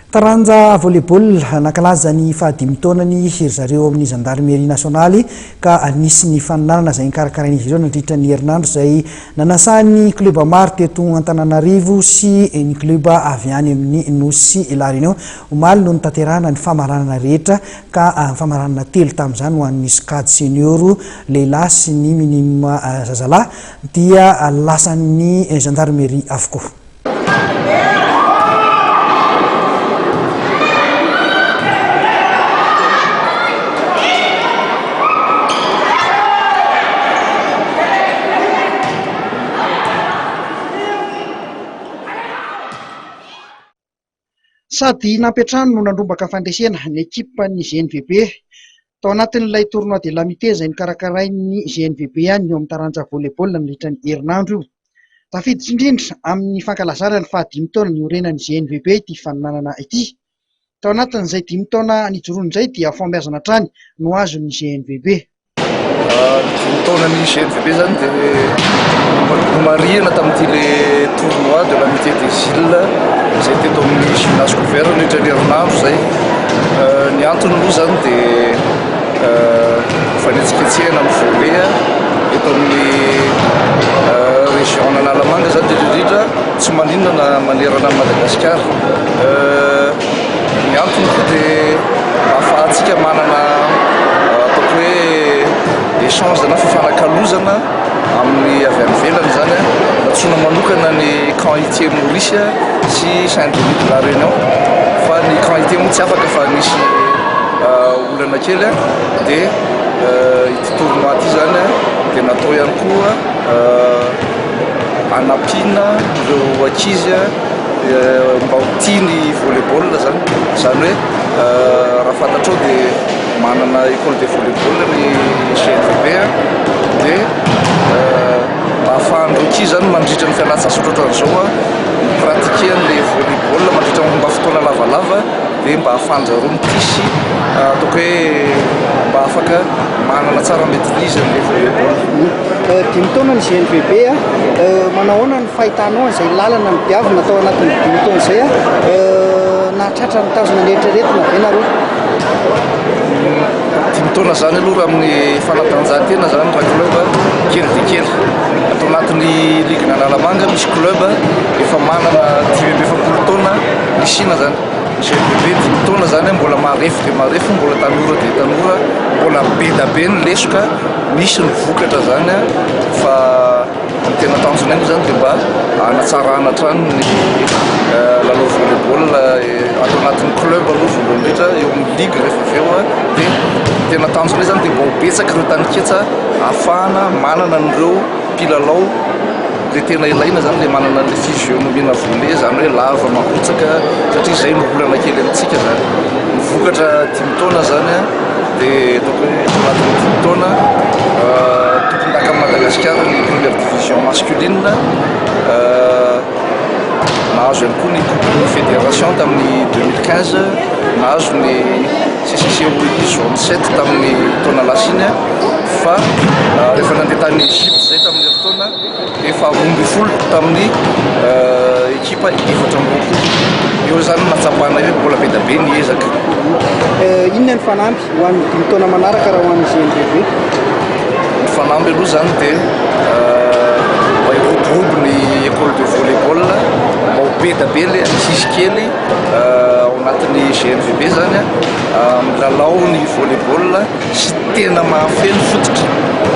Taranja volleyball nankalaza ny fahadimy taona ny hery zareo amin'ny gendarmerie nasionaly ka anisy ny faninanana izay nikarakarain'izy ireo nandritra ny herinandro izay nanasany kleba maro teto Antananarivo sy ny kleba avy any amin'ny Nosy La Réunion omaly no nitaterahana ny famaranana rehetra ka famaranana telo tamin'izany ho an'ny SCAD senior lehilahy sy ny minime zazalahy dia lasan'ny gendarmerie avokoa. Sady nampiatrano no nandrombaka fandresena ny ekipan'ny GNVB tao anatin'ilay tournoi de l'amitié izay nikarakarain'ny GNVB ihany eo amin'ny taranja volleyball nandritra ny herinandro io. Tafiditra indrindra amin'ny fankalazana ny fahadimy taona ny orenan'ny GNVB ity faninanana ity. Tao anatin'izay dimy taona nijoroany izay dia fahombiazana hatrany no azon'ny GNVB. Dimy taona ny GNVB zany dia marihana tamin'ity le tournoi de l'amitié des îles izay teto amin'ny gymnase couvert nandritra ny herinandro izay. Ny antony aloha zany dia fanetsiketsehana amin'ny volley eto amin'ny région Analamanga zany indrindra tsy maninona na manerana Madagasikara. Ny antony koa dia ahafahantsika manana ataoko hoe échange na fifanakalozana amin'ny avy any ivelany zany natsoina manokana ny camp Itier Maurice sy Saint-Denis de la Réunion fa ny camp Itier moa tsy afaka fa nisy olana kely dia ity tournoi ity zany dia natao ihany koa anampiana ireo ankizy mba ho tia ny volleyball zany hoe raha fantatrao dia manana école de volleyball ny GNVB dia ahafahan'ireo ankizy zany mandritra ny fialan-tsasatra ohatran'izao pratiquer-ny volleyball mandritra mba fotoana lavalava dia mba ahafahan'jareo mitisy ataoko hoe mba afaka manana tsara maîtrise ny volleyball. Dimy taona ny GNVB manao ahoana ny fahitanao izay lalana midiavina tao anatin'ny dimy taona izay nahatratra ny tazona ny eritreretina ve nareo? Dimy taona zany aloha raha amin'ny fanatanjahantena zany raha club kely dia kely. Atao anatin'ny ligue Analamanga misy club efa manana 10-20 taona nisina zany. GNVB 10 taona zany mbola marefo dia marefo, mbola tanora dia tanora, mbola be da be ny lesoka, misy ny vokatra zany fa ny tena tanjona iny zany dia mba hanatsarana hatrany ny lalao volleyball atao anatin'ny club aloha voalohany indrindra eo amin'ny ligue rehefa avy eo dia tena tanjona zany dia mba ho betsaka ireo taniketsa ahafahana manana an'ireo mpilalao dia tena ilaina zany le manana le physionomie volley zany hoe lava mahotsaka satria izay no olana kely amintsika zany. Ny vokatra dimy taona zany dia ataoko hoe anatin'ny dimy taona tompon-daka Madagasikara ny première division masculine nahazo ihany koa ny coupe de fédération tamin'ny 2015, nahazo ny CCCOI zone 7 tamin'ny taona lasiny fa rehefa nandeha tany Egypte zay tamin'ny fotoana efa 12 tamin'ny ekipa 4 eo zany natsapana hoe mbola be da be ny ezaka. Inona ny fanamby ho an'ny dimy taona manaraka raha ho an'ny GNVB? Ny fanamby aloha zany dia mba hiroborobo ny école de volleyball, mba ho be da be le ankizy kely ao anatin'ny GNVB zany milalao ny volleyball sy tena mahafeno fototra.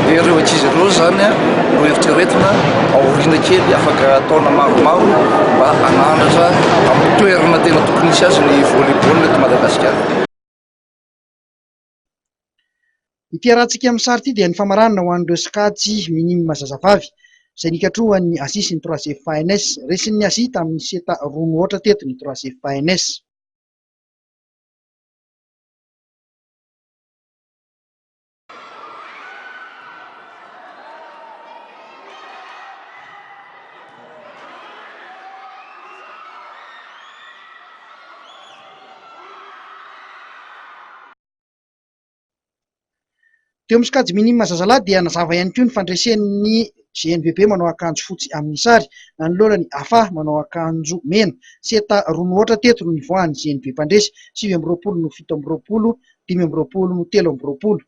Dia ireo ankizy ireo zany no eritreretina aoriana kely afaka taona maromaro mba hanandratra amin'ny toerana tena tokony misy azy ny volleyball eto Madagasikara. Ity arantsika amin'ny sary ity dia ny famaranana ho an'ireo SCAD minime zazavavy izay nikatrohan'ny Azy sy ny 3 FANS resin'ny Azy tamin'ny seta roa mihoatra teto ny 3 FANS. Teo amin'ny SCAD minime zazalahy dia nazava ihany koa ny fandresen'ny GNVB manao akanjo fotsy amin'ny sary, nanoloana ny Afa manao akanjo mena. Seta roa nohatra teto no nivoahan'ny GNB Mpandresy, 7-20 no 7-20, 5-20 no 3-20.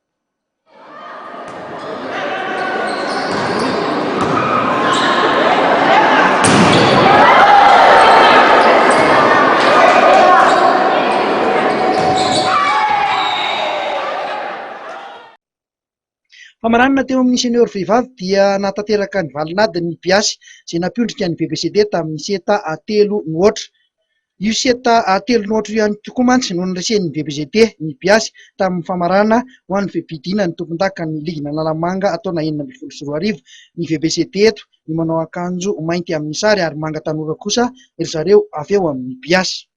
Famaranana teo amin'ny senior vehivavy dia natanteraka ny valinady ny Piasy izay nampiondrika ny BBCD tamin'ny seta 3-0. Io seta 3-0 ihany tokoa mantsy no niresen'ny BBCD ny Piasy tamin'ny famarana ho an'ny fimpidina ny tompon-daka ny ligina Analamanga ataona 2024. Ny BBCD eto ny manao akanjo mainty amin'ny sary ary manga tanora kosa ry zareo avy eo amin'ny Piasy.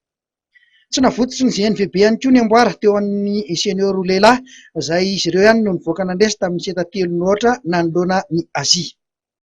Tsy navototsy ny GNVB ihany koa ny amboara teo amin'ny senior lehilahy izay izy ireo ihany no nivoaka nandresy tamin'ny seta 3-0 nanoloana ny Azia.